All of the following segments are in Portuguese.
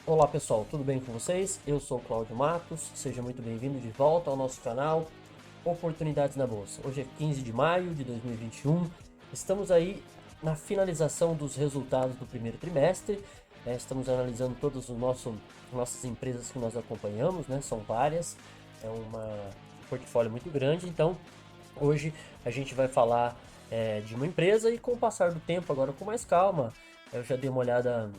Olá pessoal, tudo bem com vocês? Eu sou o Cláudio Matos, seja muito bem-vindo de volta ao nosso canal Oportunidades na Bolsa. Hoje é 15 de maio de 2021, estamos aí na finalização dos resultados do primeiro trimestre. Estamos analisando todas nossas empresas que nós acompanhamos, né? São várias, um portfólio muito grande, então hoje a gente vai falar de uma empresa e com o passar do tempo, agora com mais calma, eu já dei uma olhada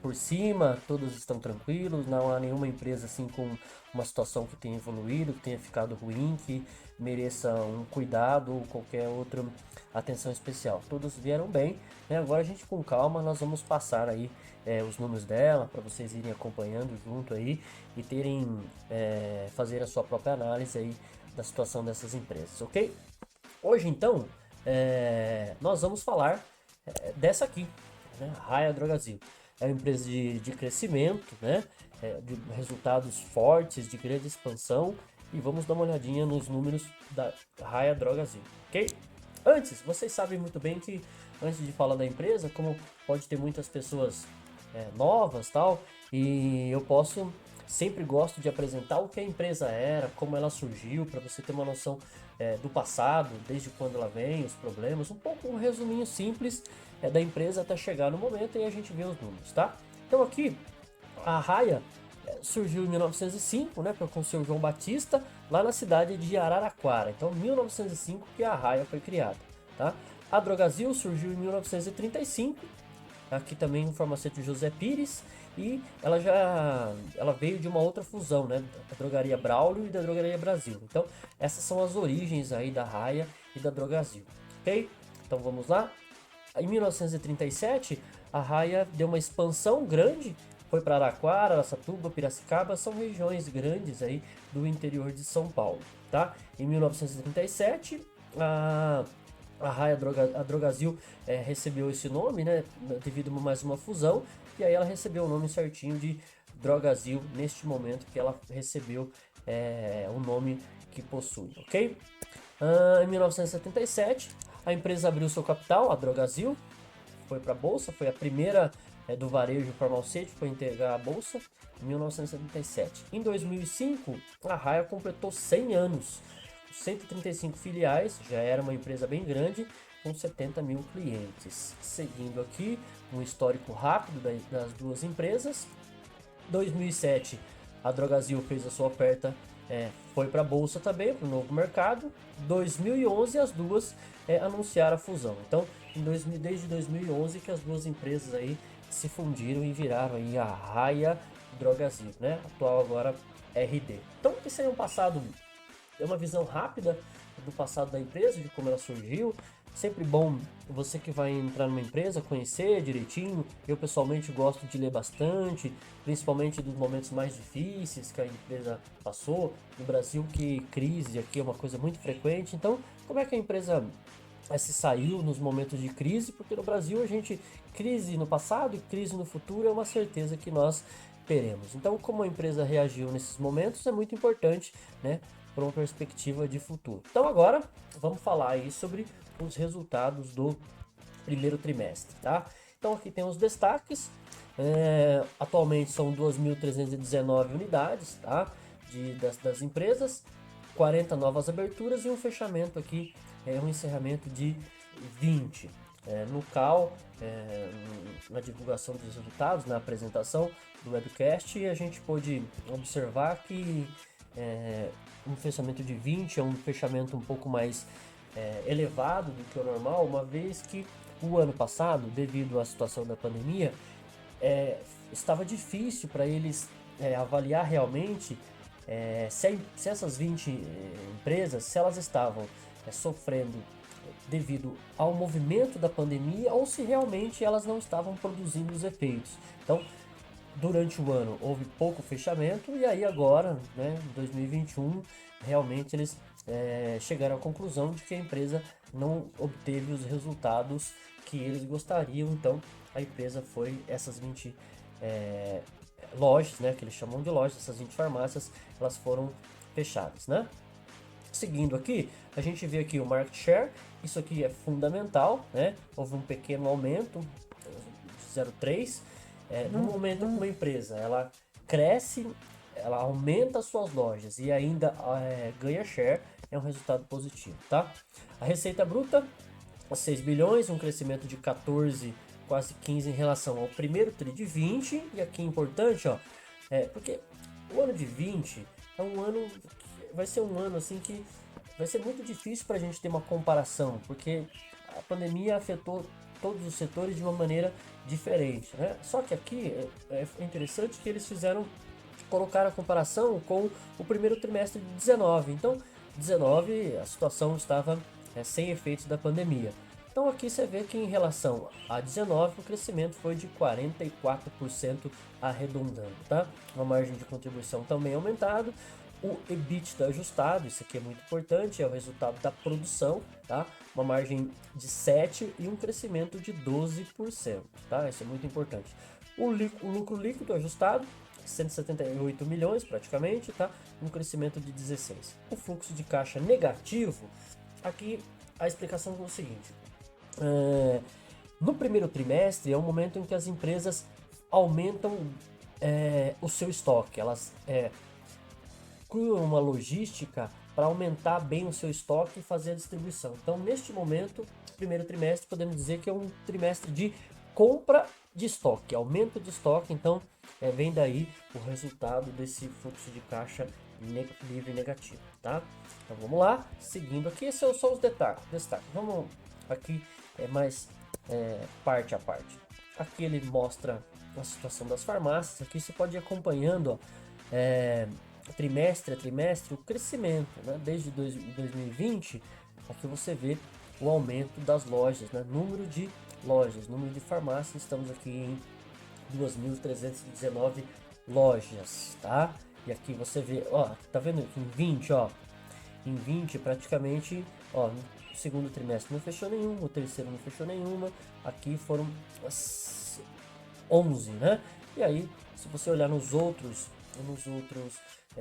por cima, todos estão tranquilos, não há nenhuma empresa assim com uma situação que tenha evoluído, que tenha ficado ruim, que mereça um cuidado ou qualquer outra atenção especial. Todos vieram bem, né? Agora a gente com calma, nós vamos passar aí os números dela para vocês irem acompanhando junto aí e terem fazer a sua própria análise aí da situação dessas empresas, ok? Hoje então nós vamos falar dessa aqui, né? Raia Drogasil. É uma empresa de crescimento, né? De resultados fortes, de grande expansão. E vamos dar uma olhadinha nos números da Raia Drogasil, ok? Antes, vocês sabem muito bem que, antes de falar da empresa, como pode ter muitas pessoas novas tal, e eu sempre gosto de apresentar o que a empresa era, como ela surgiu, para você ter uma noção do passado, desde quando ela vem, os problemas, um pouco um resuminho simples da empresa até chegar no momento e a gente vê os números, tá? Então aqui a Raia surgiu em 1905, né, com o seu João Batista, lá na cidade de Araraquara. Então, 1905 que a Raia foi criada, tá? A Drogasil surgiu em 1935, aqui também o farmacêutico José Pires, e ela veio de uma outra fusão, né, da Drogaria Braulio e da Drogaria Brasil. Então, essas são as origens aí da Raia e da Drogasil, ok? Então, vamos lá. Em 1937, a Raia deu uma expansão grande, foi para Araquara, Araçatuba, Piracicaba, são regiões grandes aí do interior de São Paulo, tá? Em 1937, a Drogazil recebeu esse nome, né, devido a mais uma fusão, e aí ela recebeu o nome certinho de Drogazil neste momento que ela recebeu o nome que possui, ok? Em 1977, a empresa abriu seu capital, a Drogazil, foi para a bolsa, foi a primeira do varejo farmacêutico a integrar a bolsa em 1977. Em 2005, a Raia completou 100 anos, 135 filiais, já era uma empresa bem grande, com 70 mil clientes. Seguindo aqui, um histórico rápido das duas empresas. 2007, a Drogasil fez a sua oferta, foi para a bolsa também, para o novo mercado. 2011, as duas anunciaram a fusão. Então, desde 2011 que as duas empresas aí se fundiram e viraram aí a Raia Drogasil, né? Atual agora RD. Então, esse aí é um passado, é uma visão rápida do passado da empresa, de como ela surgiu. Sempre bom você que vai entrar numa empresa conhecer direitinho. Eu pessoalmente gosto de ler bastante, principalmente dos momentos mais difíceis que a empresa passou. No Brasil, que crise aqui é uma coisa muito frequente. Então, como é que a empresa se saiu nos momentos de crise? Porque no Brasil a gente, crise no passado e crise no futuro é uma certeza que nós teremos. Então, como a empresa reagiu nesses momentos é muito importante, né, para uma perspectiva de futuro. Então, agora vamos falar aí sobre os resultados do primeiro trimestre, tá? Então, aqui tem os destaques. Atualmente são 2.319 unidades, tá? Das empresas, 40 novas aberturas e um fechamento aqui, um encerramento de 20. No CAL, na divulgação dos resultados, na apresentação do webcast, a gente pôde observar que um fechamento de 20 é um fechamento um pouco mais elevado do que o normal, uma vez que o ano passado, devido à situação da pandemia, estava difícil para eles avaliar realmente se essas 20 empresas, se elas estavam sofrendo devido ao movimento da pandemia ou se realmente elas não estavam produzindo os efeitos. Então, durante o ano houve pouco fechamento e aí agora, né, em 2021, realmente eles chegaram à conclusão de que a empresa não obteve os resultados que eles gostariam. Então a empresa foi, essas 20 lojas, né, que eles chamam de lojas, essas 20 farmácias, elas foram fechadas, né? Seguindo aqui, a gente vê aqui o market share, isso aqui é fundamental, né? Houve um pequeno aumento, 0,3. no momento que uma empresa ela cresce, ela aumenta as suas lojas e ainda ganha share, é um resultado positivo, tá? A receita bruta, 6 bilhões, um crescimento de 14, quase 15 em relação ao primeiro tri de 20. E aqui é importante, ó, porque o ano de 20 é um ano, vai ser um ano assim que vai ser muito difícil para a gente ter uma comparação, porque a pandemia afetou todos os setores de uma maneira diferente, né? Só que aqui é interessante que eles colocaram a comparação com o primeiro trimestre de 19. Então, 19 a situação estava sem efeitos da pandemia. Então aqui você vê que em relação a 19 o crescimento foi de 44% arredondando, tá? A margem de contribuição também aumentado. O EBITDA ajustado, isso aqui é muito importante, é o resultado da produção, tá? Uma margem de 7 e um crescimento de 12%, tá? Isso é muito importante. O lucro líquido ajustado, 178 milhões praticamente, tá? Um crescimento de 16. O fluxo de caixa negativo, aqui a explicação é o seguinte: no primeiro trimestre é o momento em que as empresas aumentam o seu estoque, elas criam uma logística para aumentar bem o seu estoque e fazer a distribuição. Então, neste momento, primeiro trimestre, podemos dizer que é um trimestre de compra de estoque, aumento de estoque. Então, vem daí o resultado desse fluxo de caixa livre negativo, tá? Então, vamos lá, seguindo aqui, esses são só os destaques. Vamos aqui mais parte a parte. Aqui ele mostra a situação das farmácias. Aqui você pode ir acompanhando, ó, trimestre a trimestre, o crescimento, né? Desde 2020, aqui você vê o aumento das lojas, né? Número de lojas, número de farmácias, estamos aqui em 2.319 lojas, tá? E aqui você vê, ó, tá vendo que em 20, ó, em 20 praticamente, ó, no segundo trimestre não fechou nenhuma, o terceiro não fechou nenhuma, aqui foram 11, né? E aí, se você olhar nos outros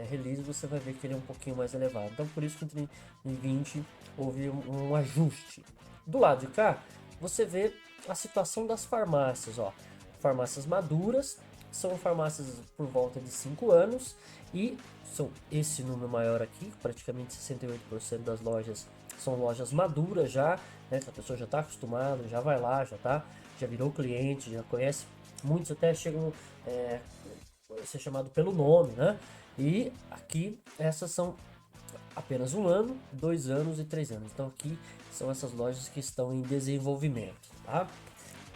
releases, você vai ver que ele é um pouquinho mais elevado. Então, por isso que em 20 houve um ajuste. Do lado de cá, você vê a situação das farmácias, ó. Farmácias maduras, são farmácias por volta de 5 anos e são esse número maior aqui, praticamente 68% das lojas são lojas maduras já, né, que a pessoa já está acostumada, já vai lá, já virou cliente, já conhece. Muitos até chegam a ser chamado pelo nome, né? E aqui essas são apenas 1 ano, 2 anos e 3 anos. Então aqui são essas lojas que estão em desenvolvimento, tá?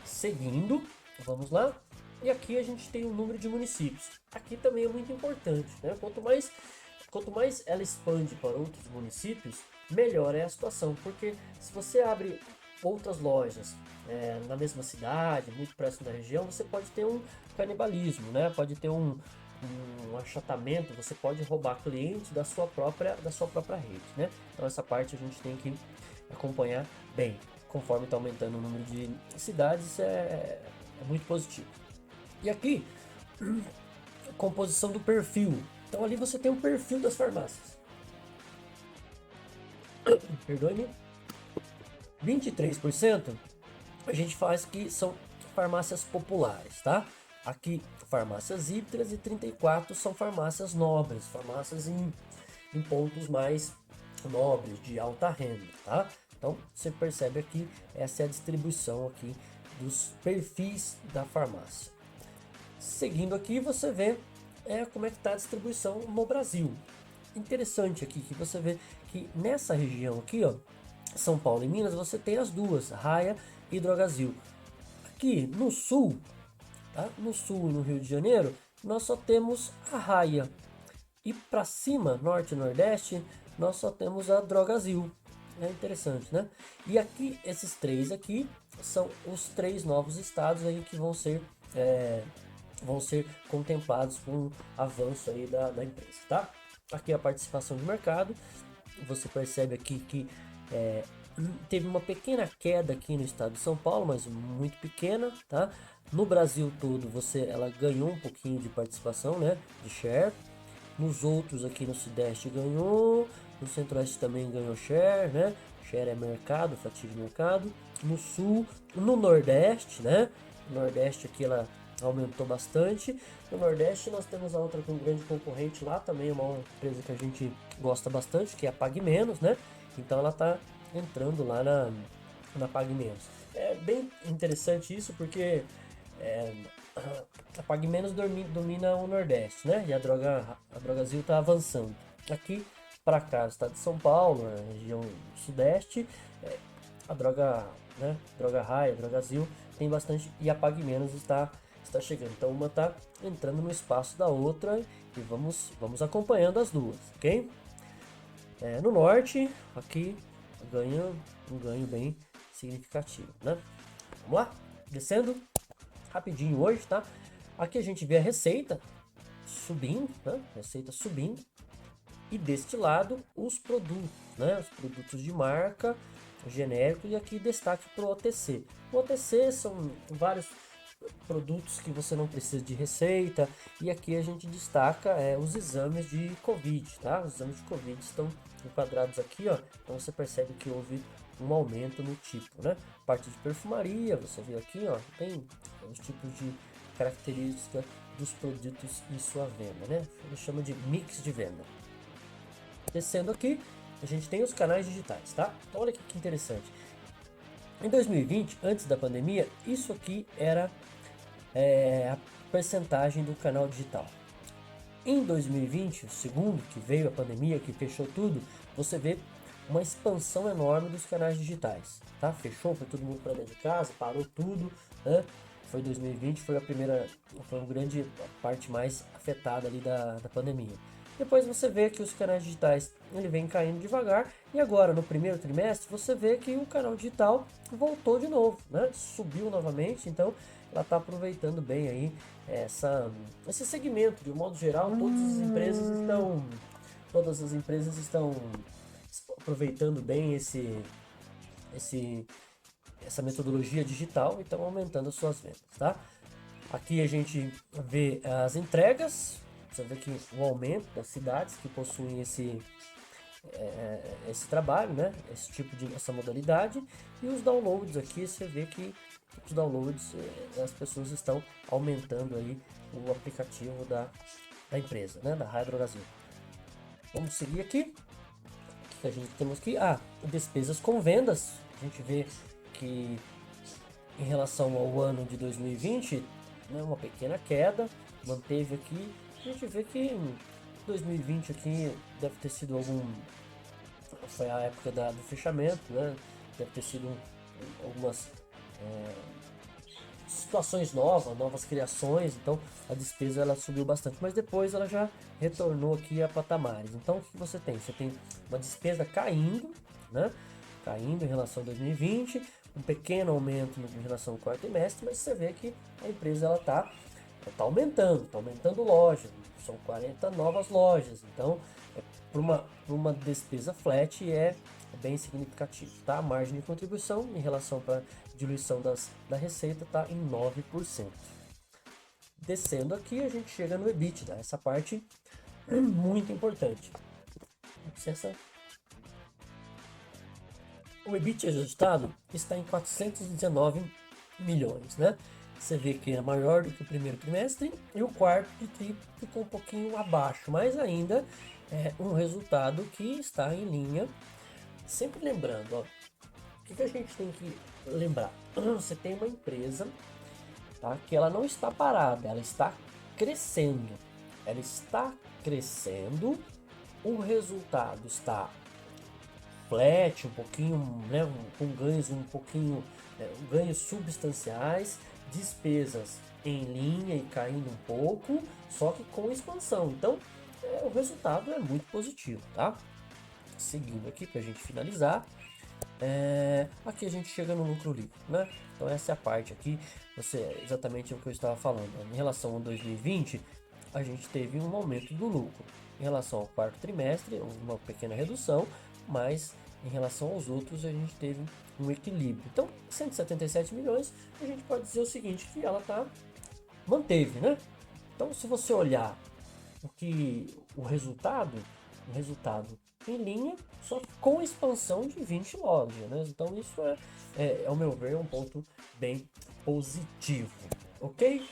Seguindo, vamos lá. E aqui a gente tem o número de municípios. Aqui também é muito importante, né? Quanto mais ela expande para outros municípios, melhor é a situação, porque se você abre outras lojas na mesma cidade, muito próximo da região, você pode ter um canibalismo, né? Pode ter um achatamento, você pode roubar clientes da sua própria rede, né? Então essa parte a gente tem que acompanhar bem. Conforme está aumentando o número de cidades, é muito positivo. E aqui, composição do perfil. Então ali você tem o perfil das farmácias. Perdoe-me. 23% a gente faz que são farmácias populares, tá? Aqui, farmácias híbridas e 34 são farmácias nobres, farmácias em pontos mais nobres, de alta renda, tá? Então, você percebe aqui, essa é a distribuição aqui dos perfis da farmácia. Seguindo aqui, você vê como é que está a distribuição no Brasil. Interessante aqui que você vê que nessa região aqui, ó, São Paulo e Minas, você tem as duas, Raia e Drogasil. Aqui no sul, tá? No sul e no Rio de Janeiro, nós só temos a Raia. E para cima, norte e nordeste, nós só temos a Drogasil. É interessante, né? E aqui, esses três aqui, são os 3 novos estados aí que vão ser contemplados com o avanço aí da empresa, tá? Aqui a participação de mercado, você percebe aqui que teve uma pequena queda aqui no estado de São Paulo, mas muito pequena, tá? No Brasil todo, ela ganhou um pouquinho de participação, né? De share. Nos outros aqui no Sudeste ganhou, no Centro-Oeste também ganhou share, né? Share é fatia de mercado. No Sul, no Nordeste, né? No Nordeste aqui ela aumentou bastante. No Nordeste nós temos a outra com um grande concorrente lá, também é uma empresa que a gente gosta bastante, que é a Pague Menos, né? Então ela está entrando lá na Pague Menos. É bem interessante isso porque é, a Pague Menos domina o Nordeste, né? E a Drogazil está avançando. Aqui para cá, estado de São Paulo, na região Sudeste, a droga, né? Droga Raia, Drogazil tem bastante e a Pague Menos está chegando. Então uma está entrando no espaço da outra e vamos acompanhando as duas, ok? No norte, aqui ganha um ganho bem significativo, né? Vamos lá, descendo rapidinho hoje, tá? Aqui a gente vê a receita subindo, né? Receita subindo e deste lado os produtos, né? Os produtos de marca genérico e aqui destaque para o OTC. O OTC são vários produtos que você não precisa de receita e aqui a gente destaca os exames de Covid, tá? Os exames de Covid estão enquadrados aqui, ó. Então você percebe que houve um aumento no tipo, né? Parte de perfumaria, você vê aqui, ó, tem os tipos de característica dos produtos e sua venda, né? Ele chama de mix de venda. Descendo aqui, a gente tem os canais digitais, tá? Então olha que interessante. Em 2020, antes da pandemia, isso aqui era a percentagem do canal digital. Em 2020, o segundo que veio a pandemia, que fechou tudo, você vê uma expansão enorme dos canais digitais, tá? Fechou, foi todo mundo para dentro de casa, parou tudo, né? Foi 2020, foi a grande parte mais afetada ali da pandemia. Depois você vê que os canais digitais ele vem caindo devagar e agora no primeiro trimestre você vê que o canal digital voltou de novo, né? Subiu novamente, então ela está aproveitando bem aí esse segmento de um modo geral. Todas as empresas estão aproveitando bem essa metodologia digital e estão aumentando as suas vendas, tá? Aqui a gente vê as entregas. Você vê que o aumento das cidades que possuem esse trabalho, né? Essa modalidade. E os downloads aqui, você vê que os downloads, as pessoas estão aumentando aí o aplicativo da empresa, né? Da Raia Drogasil. Vamos seguir aqui. O que a gente temos aqui? Despesas com vendas. A gente vê que em relação ao ano de 2020, né, uma pequena queda, manteve aqui. A gente vê que em 2020 aqui deve ter sido foi a época do fechamento, né? Deve ter sido algumas situações novas criações, então a despesa ela subiu bastante, mas depois ela já retornou aqui a patamares. Então o que você tem? Você tem uma despesa caindo, né? Caindo em relação a 2020, um pequeno aumento em relação ao quarto trimestre, mas você vê que a empresa ela está aumentando loja, são 40 novas lojas, então para uma despesa flat é bem significativo, tá? A margem de contribuição em relação para diluição da receita está em 9%. Descendo aqui a gente chega no EBITDA, essa parte é muito importante. O EBITDA ajustado está em 419 milhões, né? Você vê que é maior do que o primeiro trimestre e o quarto tri ficou um pouquinho abaixo, mas ainda é um resultado que está em linha. Sempre lembrando, ó, o que a gente tem que lembrar? Você tem uma empresa, tá, que ela não está parada, ela está crescendo. Ela está crescendo, o resultado está flat, um pouquinho, né, com ganhos um pouquinho, ganhos substanciais, despesas em linha e caindo um pouco, só que com expansão. Então, o resultado é muito positivo, tá? Seguindo aqui para a gente finalizar, aqui a gente chega no lucro líquido, né? Então essa é a parte aqui, exatamente o que eu estava falando. Em relação ao 2020, a gente teve um aumento do lucro. Em relação ao quarto trimestre, uma pequena redução, mas em relação aos outros a gente teve um equilíbrio. Então, 177 milhões, a gente pode dizer o seguinte, que ela manteve, né? Então, se você olhar o resultado em linha, só que com expansão de 20 lojas, né? Então isso ao meu ver, é um ponto bem positivo, ok?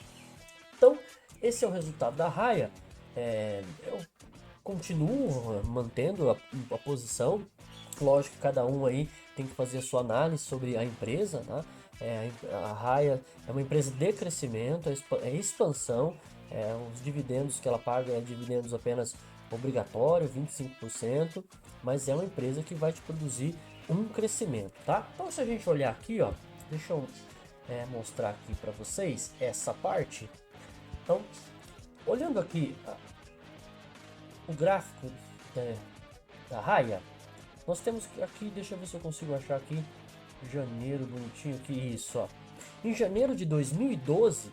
Então, esse é o resultado da Raia. Eu continuo mantendo a posição. Lógico que cada um aí tem que fazer a sua análise sobre a empresa, tá? A Raia é uma empresa de crescimento, é expansão. Os dividendos que ela paga é dividendos apenas obrigatório, 25%, mas é uma empresa que vai te produzir um crescimento, tá? Então, se a gente olhar aqui, ó, deixa eu mostrar aqui para vocês essa parte. Então, olhando aqui o gráfico da Raia, nós temos aqui, deixa eu ver se eu consigo achar aqui, janeiro bonitinho aqui, isso, ó. Em janeiro de 2012,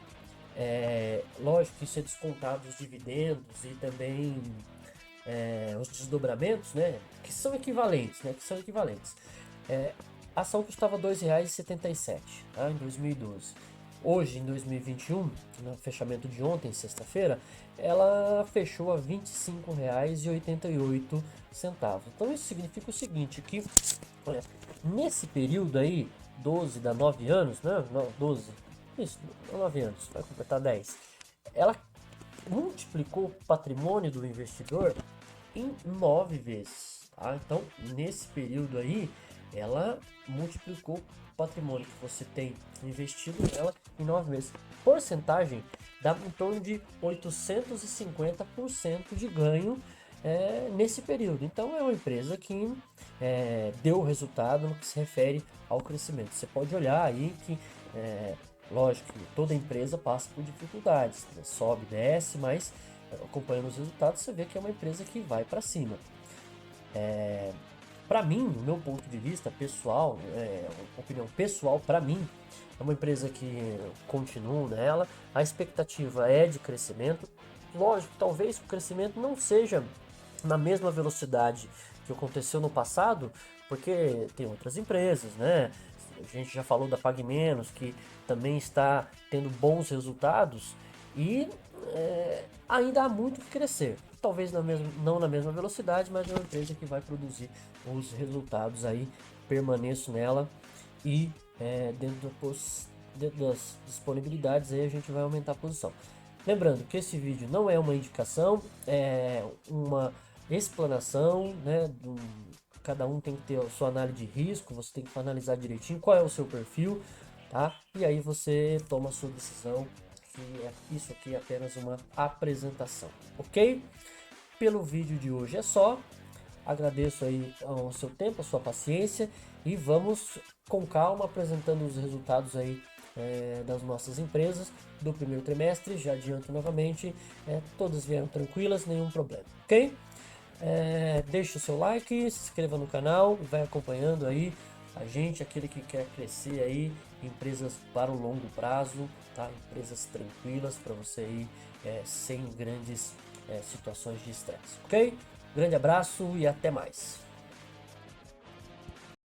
lógico que isso é descontado os dividendos e também os desdobramentos, né, que são equivalentes, a ação custava R$ 2,77, tá, em 2012. Hoje, em 2021, no fechamento de ontem, sexta-feira, ela fechou a R$ 25,88. Então isso significa o seguinte, que nesse período aí, 12 dá 9 anos, né? Não, 12, isso, 9 anos, vai completar 10. Ela multiplicou o patrimônio do investidor em 9 vezes, tá? Então, nesse período aí, ela multiplicou o patrimônio que você tem investido nela em 9 vezes. Porcentagem dá em torno de 850% de ganho nesse período. Então, é uma empresa que deu resultado no que se refere ao crescimento. Você pode olhar aí que lógico que toda empresa passa por dificuldades, né? Sobe, desce, mas acompanhando os resultados você vê que é uma empresa que vai para cima. Para mim, no meu ponto de vista pessoal, opinião pessoal, para mim é uma empresa que continuo nela, a expectativa é de crescimento. Lógico, talvez o crescimento não seja na mesma velocidade que aconteceu no passado, porque tem outras empresas, né? A gente já falou da PagMenos, que também está tendo bons resultados e ainda há muito que crescer. Talvez não na mesma velocidade, mas é uma empresa que vai produzir os resultados aí. Permaneço nela e dentro das disponibilidades aí a gente vai aumentar a posição. Lembrando que esse vídeo não é uma indicação, é uma explanação, né? Cada um tem que ter a sua análise de risco, você tem que analisar direitinho qual é o seu perfil, tá? E aí você toma a sua decisão, que isso aqui é apenas uma apresentação, ok? Pelo vídeo de hoje é só. Agradeço aí o seu tempo, a sua paciência e vamos com calma apresentando os resultados aí das nossas empresas do primeiro trimestre. Já adianto novamente, todas vieram tranquilas, nenhum problema, ok? Deixe o seu like, se inscreva no canal, vai acompanhando aí a gente, aquele que quer crescer aí, empresas para o longo prazo, tá? Empresas tranquilas para você ir sem grandes situações de estresse, ok? Grande abraço e até mais.